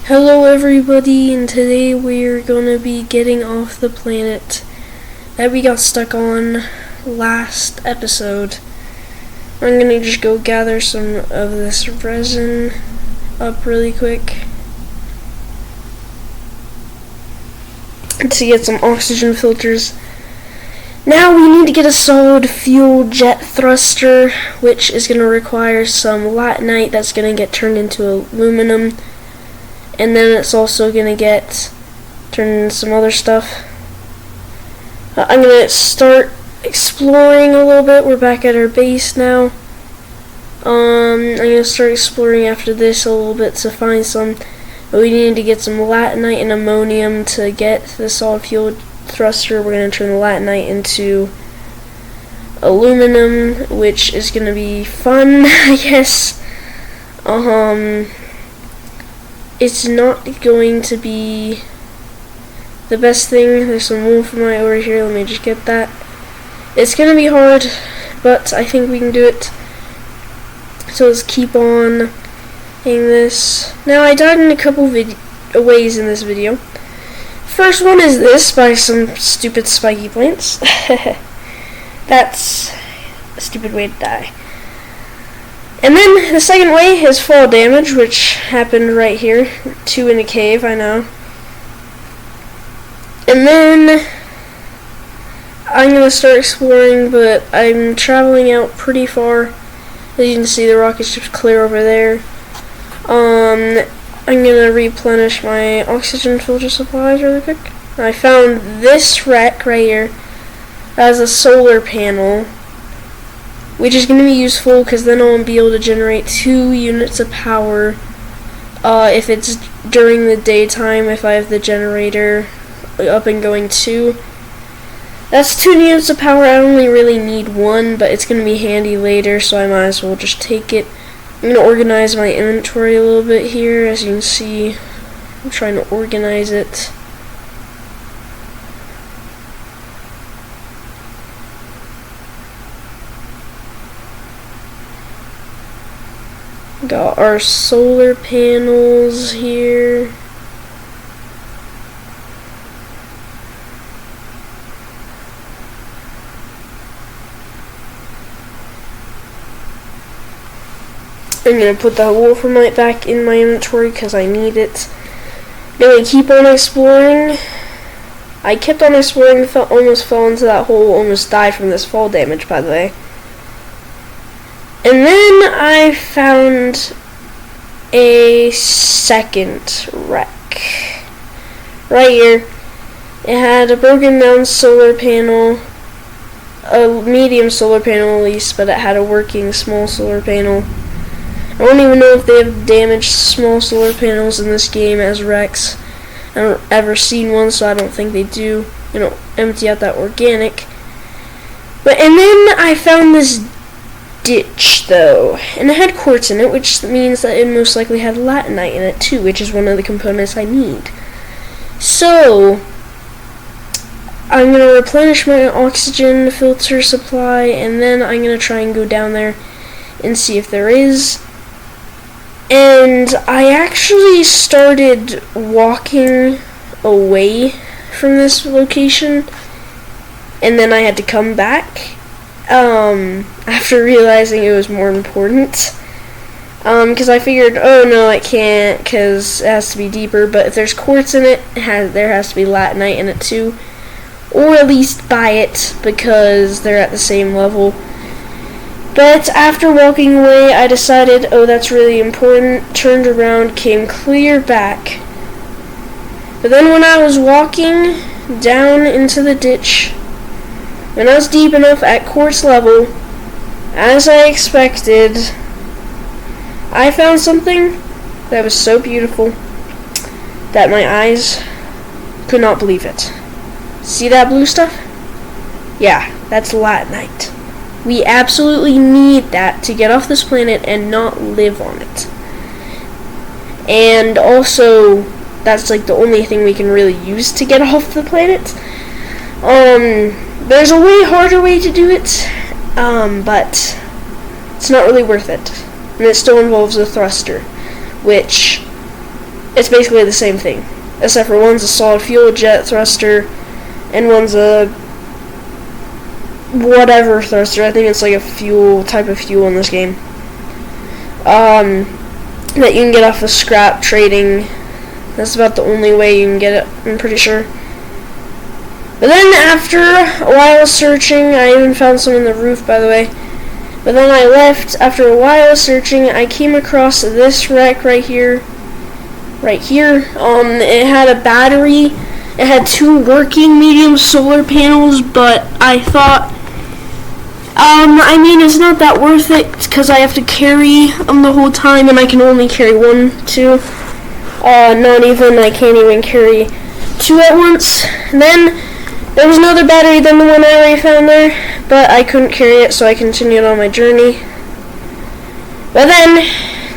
Hello everybody, and today we're gonna be getting off the planet that we got stuck on last episode. I'm gonna just go gather some of this resin up really quick to get some oxygen filters. Now we need to get a solid fuel jet thruster, which is gonna require some latinite that's gonna get turned into aluminum. And then it's also going to get turned into some other stuff. I'm going to start exploring a little bit. We're back at our base now. I'm going to start exploring after this a little bit to find some. But we need to get some latinite and ammonium to get the solid fuel thruster. We're going to turn the latinite into aluminum, which is going to be fun, I guess. It's not going to be the best thing. There's some wolframite over here. Let me just get that. It's going to be hard, but I think we can do it. So let's keep on doing this. Now, I died in a couple ways in this video. First one is this, by some stupid spiky plants. That's a stupid way to die. And then the second way is fall damage, which happened right here. 2 in a cave, I know. And then I'm going to start exploring, but I'm traveling out pretty far. As you can see, the rocket ship's clear over there. I'm going to replenish my oxygen filter supplies really quick. I found this wreck right here as a solar panel, which is going to be useful because then I'll be able to generate 2 units of power if it's during the daytime, if I have the generator up and going too. That's 2 units of power. I only really need 1, but it's going to be handy later, so I might as well just take it. I'm going to organize my inventory a little bit here. As you can see, I'm trying to organize it. Got our solar panels here. I'm going to put that wolframite back in my inventory because I need it. I'm going to keep on exploring. I kept on exploring, almost fell into that hole, almost died from this fall damage, by the way. And then I found a second wreck right here. It had a broken down solar panel, a medium solar panel at least, but it had a working small solar panel. I don't even know if they have damaged small solar panels in this game as wrecks. I haven't ever seen one, so I don't think they do. You know, empty out that organic. And then I found this ditch though, and it had quartz in it, which means that it most likely had latinite in it too, which is one of the components I need. So I'm going to replenish my oxygen filter supply, and then I'm going to try and go down there and see if there is. And I actually started walking away from this location, and then I had to come back after realizing it was more important, because I figured, oh no, it can't, because it has to be deeper, but if there's quartz in it, there has to be latinite in it too, or at least by it, because they're at the same level. But after walking away, I decided, oh, that's really important, turned around, came clear back. But then when I was walking down into the ditch, when I was deep enough at quartz level, as I expected, I found something that was so beautiful that my eyes could not believe it. See that blue stuff? Yeah, that's latinite. We absolutely need that to get off this planet and not live on it. And also, that's like the only thing we can really use to get off the planet. There's a way harder way to do it, but it's not really worth it. And it still involves a thruster, which it's basically the same thing, except for one's a solid fuel jet thruster, and one's a whatever thruster. I think it's like a type of fuel in this game. That you can get off of scrap trading. That's about the only way you can get it, I'm pretty sure. But then after a while of searching, I even found some in the roof, by the way. But then I left. After a while of searching, I came across this wreck right here. It had a battery. It had 2 working medium solar panels, but I thought, I mean, it's not that worth it because I have to carry them the whole time, and I can only carry 1, 2. I can't even carry 2 at once. And then there was another battery than the one I already found there, but I couldn't carry it, so I continued on my journey. But then,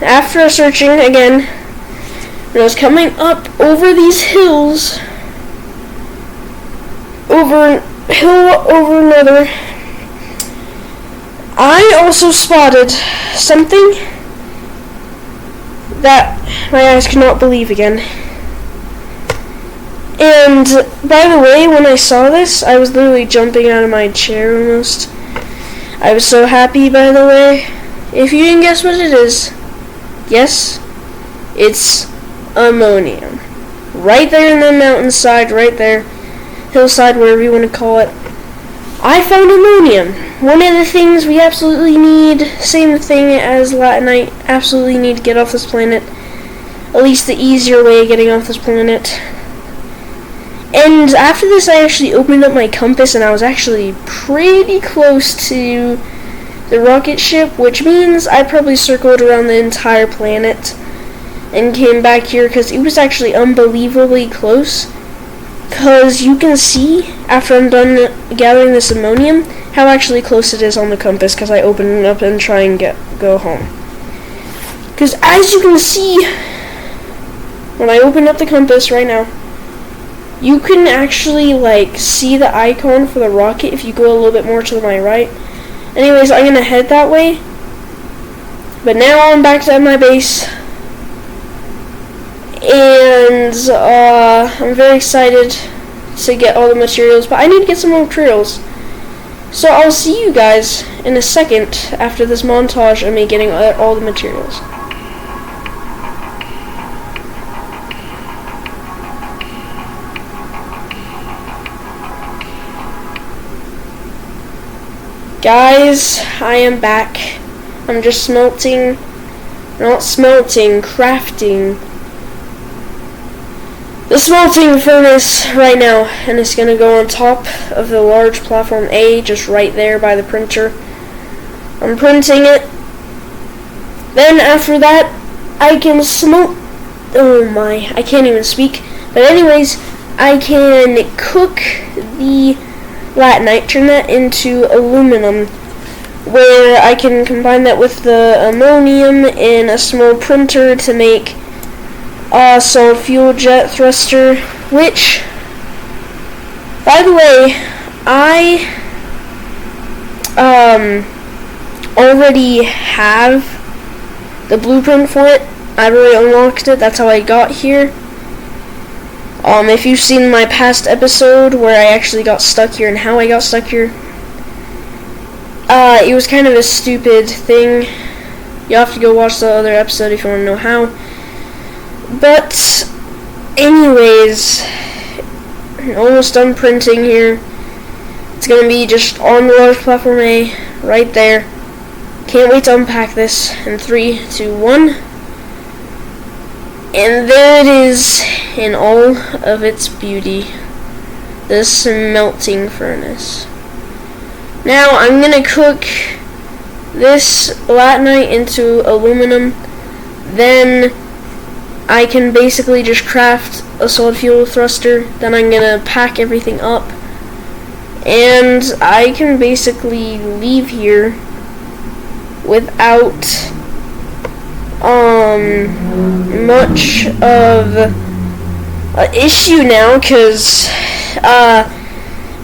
after searching again, when I was coming up over these hills, over another, I also spotted something that my eyes could not believe again. And by the way, when I saw this, I was literally jumping out of my chair almost. I was so happy, by the way. If you didn't guess what it is, yes, it's ammonium. Right there in the mountainside, right there, hillside, whatever you want to call it. I found ammonium. One of the things we absolutely need, same thing as latinite, absolutely need to get off this planet. At least the easier way of getting off this planet. And after this, I actually opened up my compass, and I was actually pretty close to the rocket ship, which means I probably circled around the entire planet and came back here, because it was actually unbelievably close. Because you can see, after I'm done gathering this ammonium, how actually close it is on the compass, because I open it up and try and go home. Because as you can see, when I open up the compass right now, you can actually, see the icon for the rocket if you go a little bit more to my right. Anyways, I'm going to head that way. But now I'm back at my base. And, I'm very excited to get all the materials. But I need to get some more materials. So I'll see you guys in a second after this montage of me getting all the materials. Guys, I am back. I'm just crafting the smelting furnace right now, and it's gonna go on top of the large platform A, just right there by the printer. I'm printing it. Then after that, I can smelt. Oh my, I can't even speak. But anyways, I can cook the latinite, turn that into aluminum, where I can combine that with the ammonium in a small printer to make a solid fuel jet thruster, which, by the way, I already have the blueprint for it. I've already unlocked it. That's how I got here. If you've seen my past episode where I actually got stuck here and how I got stuck here, it was kind of a stupid thing. You'll have to go watch the other episode if you want to know how. But, anyways, almost done printing here. It's going to be just on the large platform A, right there. Can't wait to unpack this in 3, 2, 1. And there it is in all of its beauty. The smelting furnace. Now I'm going to cook this latinite into aluminum. Then I can basically just craft a solid fuel thruster. Then I'm going to pack everything up. And I can basically leave here without much of an issue now, because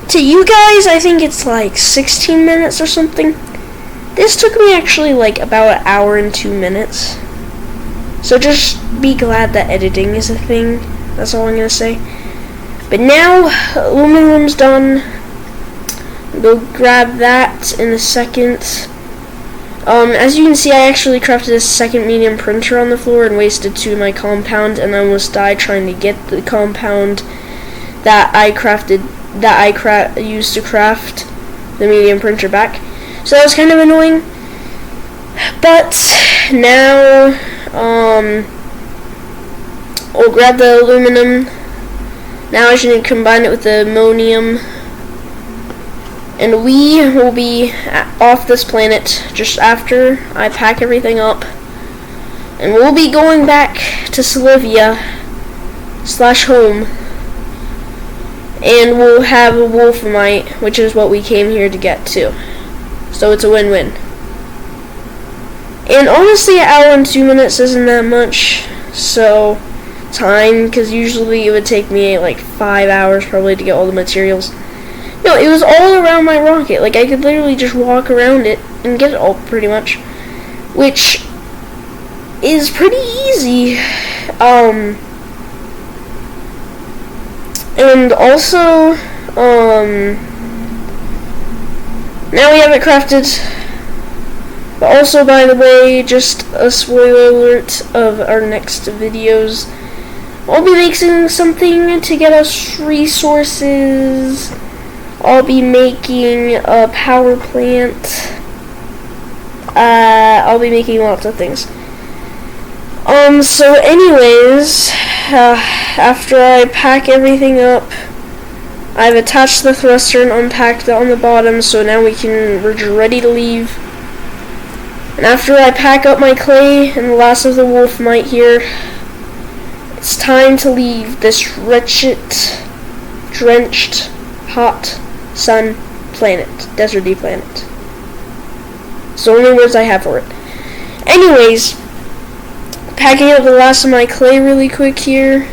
to you guys I think it's like 16 minutes or something. This took me actually like about an hour and 2 minutes. So just be glad that editing is a thing. That's all I'm gonna say. But now, aluminum's done. Go grab that in a second. As you can see, I actually crafted a second medium printer on the floor and wasted 2 of my compound, and I almost died trying to get the compound that I used to craft the medium printer back. So that was kind of annoying. But now, we'll grab the aluminum. Now I should combine it with the ammonium. And we will be off this planet just after I pack everything up. And we'll be going back to Solivia / home. And we'll have a wolframite, which is what we came here to get to. So it's a win-win. And honestly, an hour and 2 minutes isn't that much. So time, because usually it would take me like 5 hours probably to get all the materials. No, it was all around my rocket. Like, I could literally just walk around it and get it all pretty much, which is pretty easy. And also, now we have it crafted. But also, by the way, just a spoiler alert of our next videos. I'll be making something to get us resources. I'll be making a power plant. I'll be making lots of things. So anyways, after I pack everything up, I've attached the thruster and unpacked it on the bottom, so now we're ready to leave. And after I pack up my clay and the last of the wolframite here, it's time to leave this wretched, drenched, hot sun planet, deserty planet. It's the only words I have for it. Anyways, packing up the last of my clay really quick here.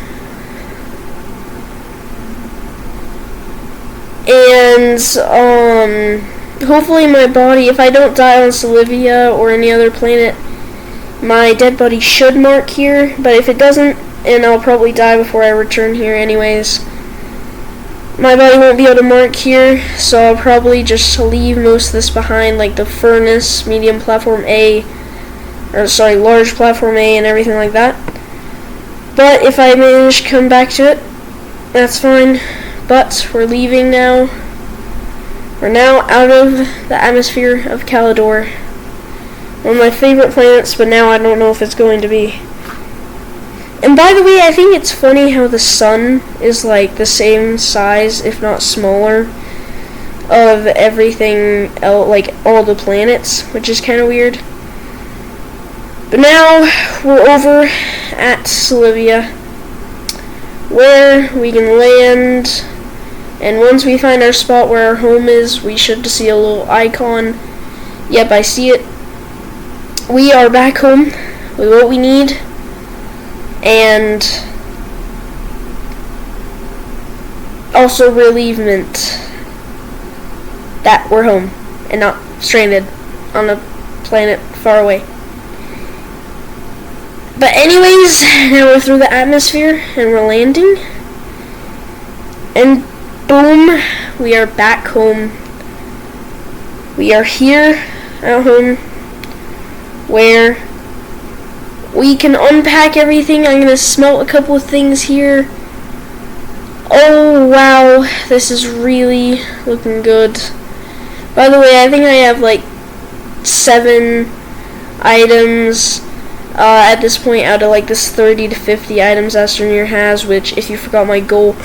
And, hopefully my body, if I don't die on Solivia or any other planet, my dead body should mark here. But if it doesn't, and I'll probably die before I return here anyways, my body won't be able to mark here, so I'll probably just leave most of this behind, like the furnace, medium platform A, large platform A and everything like that. But if I manage to come back to it, that's fine. But we're leaving now. We're now out of the atmosphere of Calidor. One of my favorite planets, but now I don't know if it's going to be. And by the way, I think it's funny how the sun is like the same size, if not smaller, of everything else, like all the planets, which is kind of weird. But now we're over at Solivia, where we can land. And once we find our spot where our home is, we should see a little icon. Yep, I see it. We are back home with what we need. And also relievement that we're home and not stranded on a planet far away. But anyways, now we're through the atmosphere and we're landing. And boom, we are back home. We are here at home where we can unpack everything. I'm going to smelt a couple of things here. Oh wow, this is really looking good. By the way, I think I have like 7 items at this point out of like this 30 to 50 items astroneer has, which, if you forgot my goal,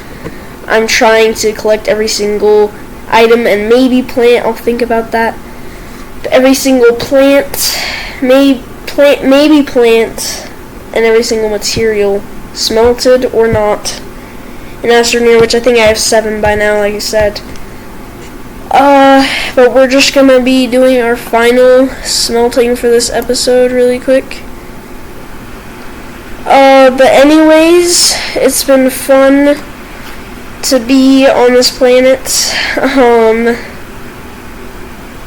I'm trying to collect every single item and maybe plant. I'll think about that. But every single plant, maybe plant, and every single material, smelted or not, in astroneer, which I think I have 7 by now, like I said. But we're just gonna be doing our final smelting for this episode really quick. But anyways, it's been fun to be on this planet.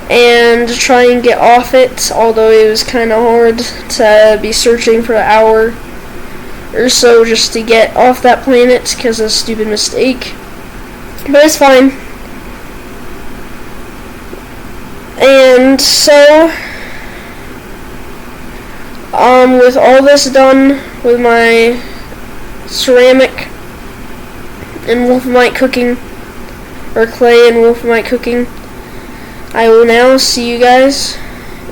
and try and get off it, although it was kind of hard to be searching for an hour or so just to get off that planet because of a stupid mistake. But it's fine. And so, with all this done, with my ceramic and wolframite cooking, or clay and wolframite cooking, I will now see you guys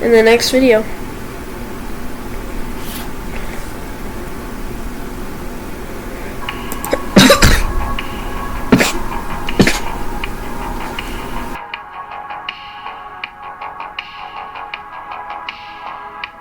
in the next video.